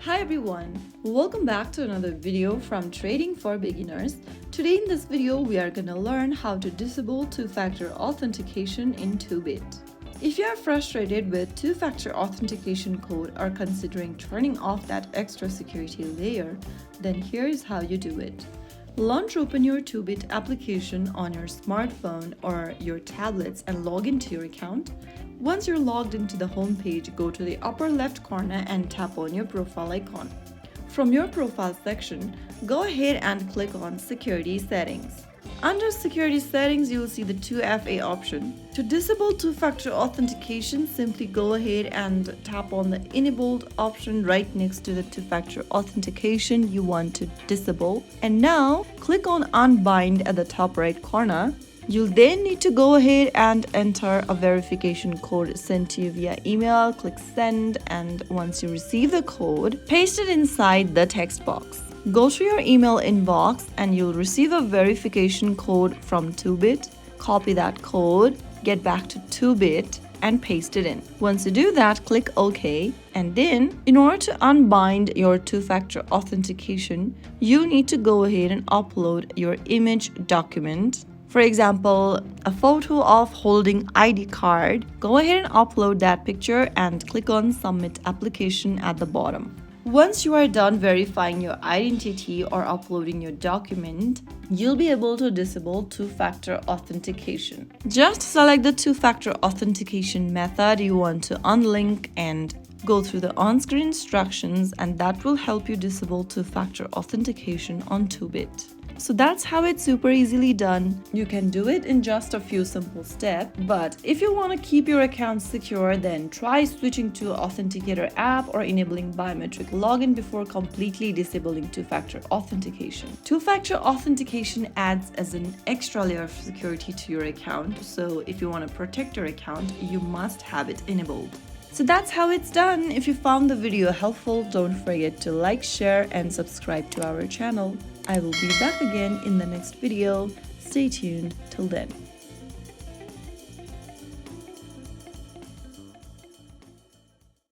Hi everyone, welcome back to another video from Trading for Beginners. Today in this video we are gonna learn how to disable two-factor authentication in Toobit. If you are frustrated with two-factor authentication code or considering turning off that extra security layer, then here is how you do it. Launch open your Toobit application on your smartphone or your tablets and log into your account. Once you're logged into the home page, go to the upper left corner and tap on your profile icon. From your profile section, go ahead and click on Security Settings. Under Security Settings, you will see the 2FA option. To disable two-factor authentication, simply go ahead and tap on the Enabled option right next to the two-factor authentication you want to disable. And now, click on Unbind at the top right corner. You'll then need to go ahead and enter a verification code sent to you via email. Click Send, and once you receive the code, paste it inside the text box. Go to your email inbox and you'll receive a verification code from Toobit. Copy that code, get back to Toobit, and paste it in. Once you do that, click OK. And then, in order to unbind your two-factor authentication, you need to go ahead and upload your image document. For example, a photo of holding ID card. Go ahead and upload that picture and click on Submit Application at the bottom. Once you are done verifying your identity or uploading your document, you'll be able to disable two-factor authentication. Just select the two-factor authentication method you want to unlink and go through the on-screen instructions, and that will help you disable two-factor authentication on Toobit. So that's how it's super easily done. You can do it in just a few simple steps, but if you want to keep your account secure, then try switching to Authenticator app or enabling biometric login before completely disabling two-factor authentication. Two-factor authentication adds as an extra layer of security to your account, so if you want to protect your account, you must have it enabled. So that's how it's done. If you found the video helpful, don't forget to like, share, and subscribe to our channel. I will be back again in the next video. Stay tuned till then.